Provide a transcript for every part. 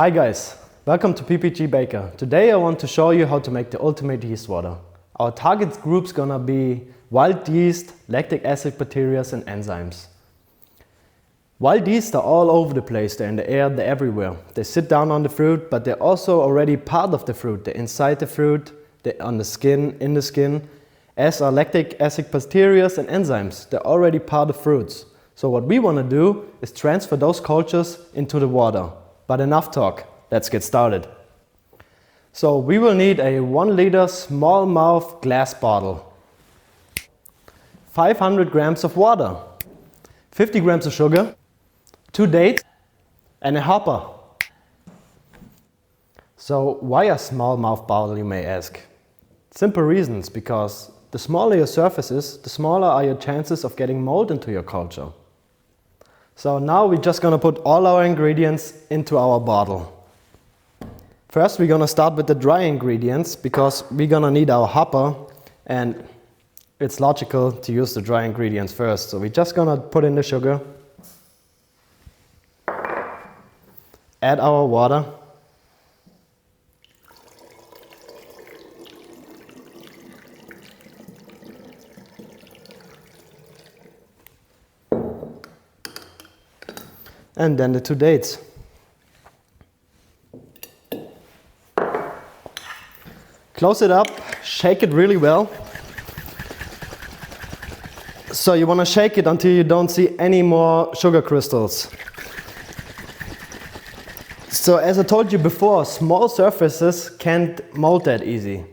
Hi guys, welcome to PPG Baker. Today I want to show you how to make the ultimate yeast water. Our target group's gonna be wild yeast, lactic acid bacteria and enzymes. Wild yeast are all over the place, they're in the air, they're everywhere. They sit down on the fruit, but they're also already part of the fruit. They're inside the fruit, they're on the skin, in the skin, as are lactic acid bacteria and enzymes. They're already part of fruits. So what we wanna do is transfer those cultures into the water. But enough talk, let's get started. So we will need a 1 liter small mouth glass bottle, 500 grams of water, 50 grams of sugar, 2 dates and a hopper. So why a small mouth bottle, you may ask? Simple reasons, because the smaller your surface is, the smaller are your chances of getting mold into your culture. So now we're just gonna put all our ingredients into our bottle. First we're gonna start with the dry ingredients because we're gonna need our hopper and it's logical to use the dry ingredients first. So we're just gonna put in the sugar, add our water, and then the 2 dates. Close it up, shake it really well. So you want to shake it until you don't see any more sugar crystals. So as I told you before, small surfaces can't mold that easy.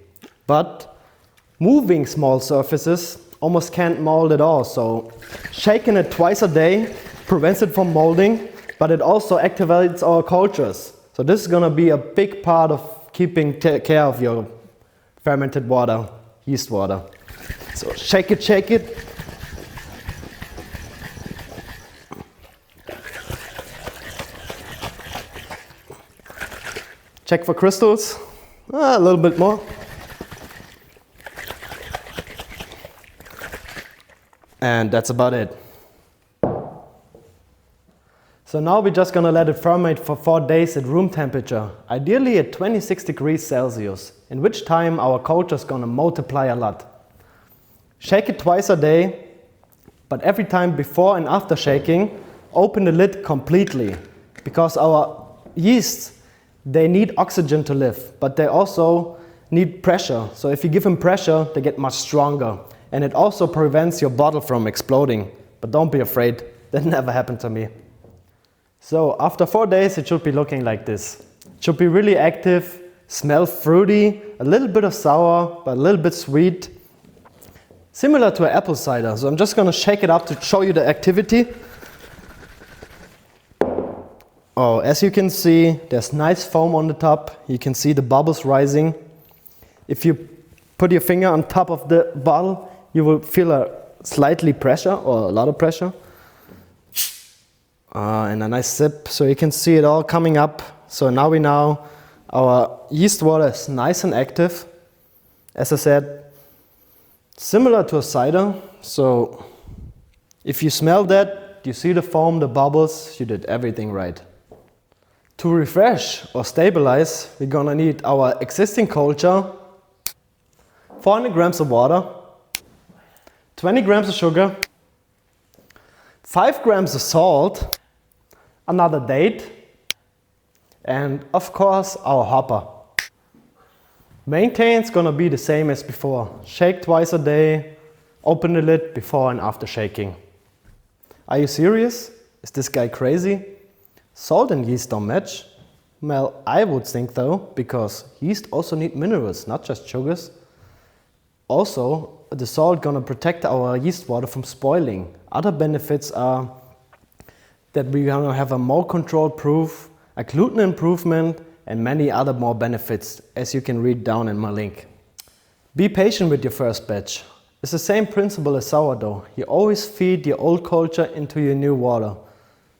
But moving small surfaces almost can't mold at all. So shaking it twice a day prevents it from molding, but it also activates our cultures. So this is going to be a big part of keeping care of your fermented water, yeast water. So shake it, shake it. Check for crystals, a little bit more. And that's about it. So now we're just gonna let it ferment for 4 days at room temperature, ideally at 26 degrees Celsius, in which time our culture is gonna multiply a lot. Shake it twice a day, but every time before and after shaking, open the lid completely, because our yeasts, they need oxygen to live, but they also need pressure. So if you give them pressure, they get much stronger, and it also prevents your bottle from exploding. But don't be afraid, that never happened to me. So after 4 days, it should be looking like this. It should be really active, smell fruity, a little bit of sour, but a little bit sweet. Similar to an apple cider. So I'm just gonna shake it up to show you the activity. Oh, as you can see, there's nice foam on the top. You can see the bubbles rising. If you put your finger on top of the bottle, you will feel a slightly pressure or a lot of pressure. And a nice sip, so you can see it all coming up. So now we know our yeast water is nice and active. As I said, similar to a cider. So if you smell that, you see the foam, the bubbles, you did everything right. To refresh or stabilize, we're gonna need our existing culture, 400 grams of water, 20 grams of sugar, 5 grams of salt, another date, and of course our hopper. Maintain's gonna be the same as before. Shake twice a day, open the lid before and after shaking. Are you serious? Is this guy crazy? Salt and yeast don't match? Well, I would think though, because yeast also need minerals, not just sugars. Also, the salt gonna protect our yeast water from spoiling. Other benefits are that we're gonna have a more controlled proof, a gluten improvement, and many other more benefits, as you can read down in my link. Be patient with your first batch. It's the same principle as sourdough. You always feed your old culture into your new water.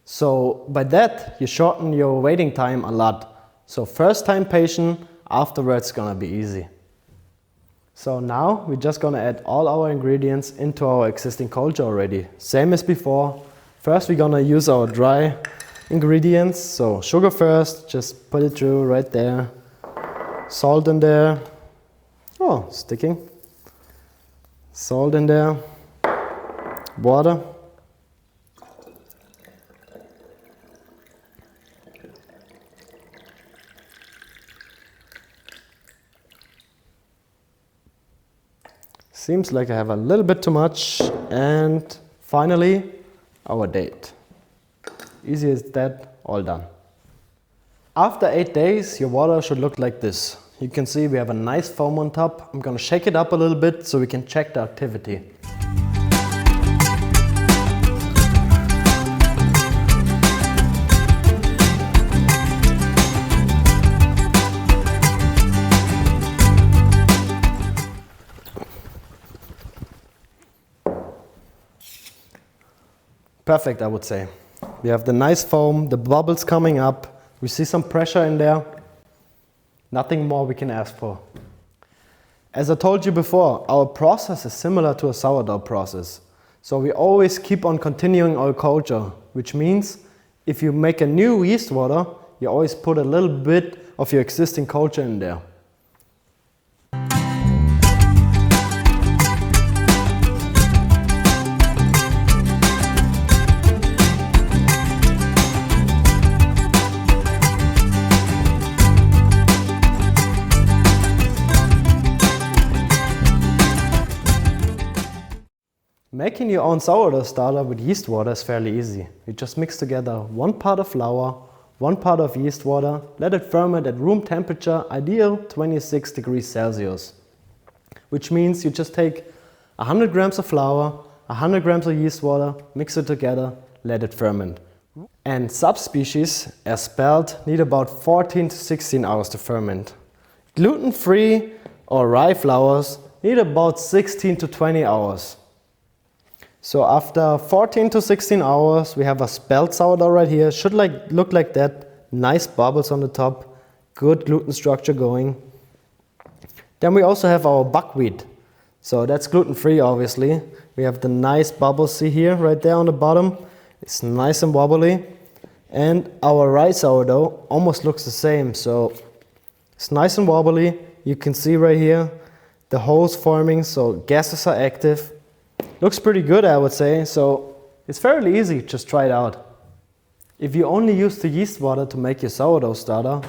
So by that, you shorten your waiting time a lot. So first time patient, afterwards gonna be easy. So now we're just gonna add all our ingredients into our existing culture already. Same as before. First we're gonna use our dry ingredients. So sugar first, just put it through right there. Salt in there. Oh, sticking. Salt in there. Water. Seems like I have a little bit too much. And finally, our date. Easy as that, all done. After 8 days, your water should look like this. You can see we have a nice foam on top. I'm gonna shake it up a little bit so we can check the activity. Perfect, I would say. We have the nice foam, the bubbles coming up. We see some pressure in there. Nothing more we can ask for. As I told you before, our process is similar to a sourdough process. So we always keep on continuing our culture, which means if you make a new yeast water, you always put a little bit of your existing culture in there. Making your own sourdough starter with yeast water is fairly easy. You just mix together 1 part of flour, 1 part of yeast water, let it ferment at room temperature, ideal 26 degrees Celsius. Which means you just take 100 grams of flour, 100 grams of yeast water, mix it together, let it ferment. And subspecies, as spelled, need about 14 to 16 hours to ferment. Gluten-free or rye flours need about 16 to 20 hours. So after 14 to 16 hours, we have a spelt sourdough right here. Should look like that. Nice bubbles on the top. Good gluten structure going. Then we also have our buckwheat. So that's gluten-free, obviously. We have the nice bubbles, see here, right there on the bottom. It's nice and wobbly. And our rye sourdough almost looks the same. So it's nice and wobbly. You can see right here the holes forming, so gases are active. Looks pretty good, I would say, so it's fairly easy, just try it out. If you only use the yeast water to make your sourdough starter,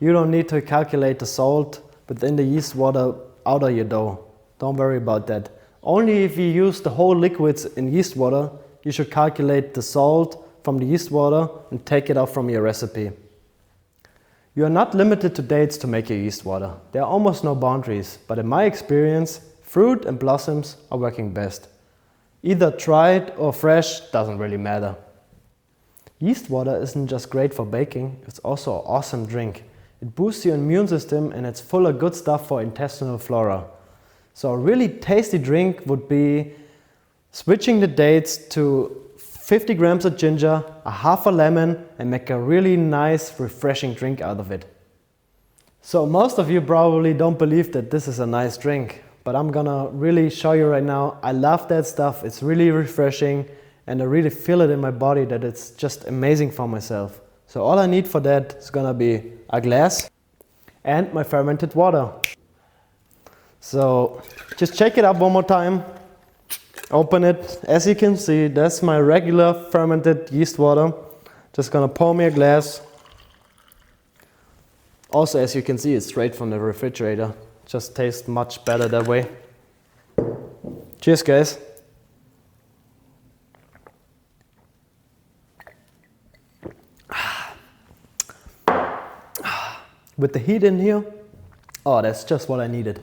you don't need to calculate the salt within the yeast water out of your dough. Don't worry about that. Only if you use the whole liquids in yeast water, you should calculate the salt from the yeast water and take it out from your recipe. You are not limited to dates to make your yeast water. There are almost no boundaries, but in my experience, fruit and blossoms are working best. Either dried or fresh, doesn't really matter. Yeast water isn't just great for baking, it's also an awesome drink. It boosts your immune system and it's full of good stuff for intestinal flora. So a really tasty drink would be switching the dates to 50 grams of ginger, a half a lemon, and make a really nice, refreshing drink out of it. So most of you probably don't believe that this is a nice drink. But I'm gonna really show you right now. I love that stuff. It's really refreshing and I really feel it in my body that it's just amazing for myself. So all I need for that is gonna be a glass and my fermented water. So just check it out one more time. Open it. As you can see, that's my regular fermented yeast water. Just gonna pour me a glass. Also, as you can see, it's straight from the refrigerator. Just tastes much better that way. Cheers, guys. With the heat in here, oh, that's just what I needed.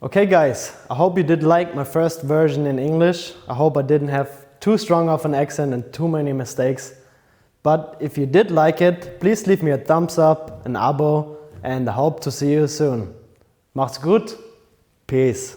Okay, guys, I hope you did like my first version in English. I hope I didn't have too strong of an accent and too many mistakes. But if you did like it, please leave me a thumbs up, an abo, and I hope to see you soon. Macht's gut. Peace.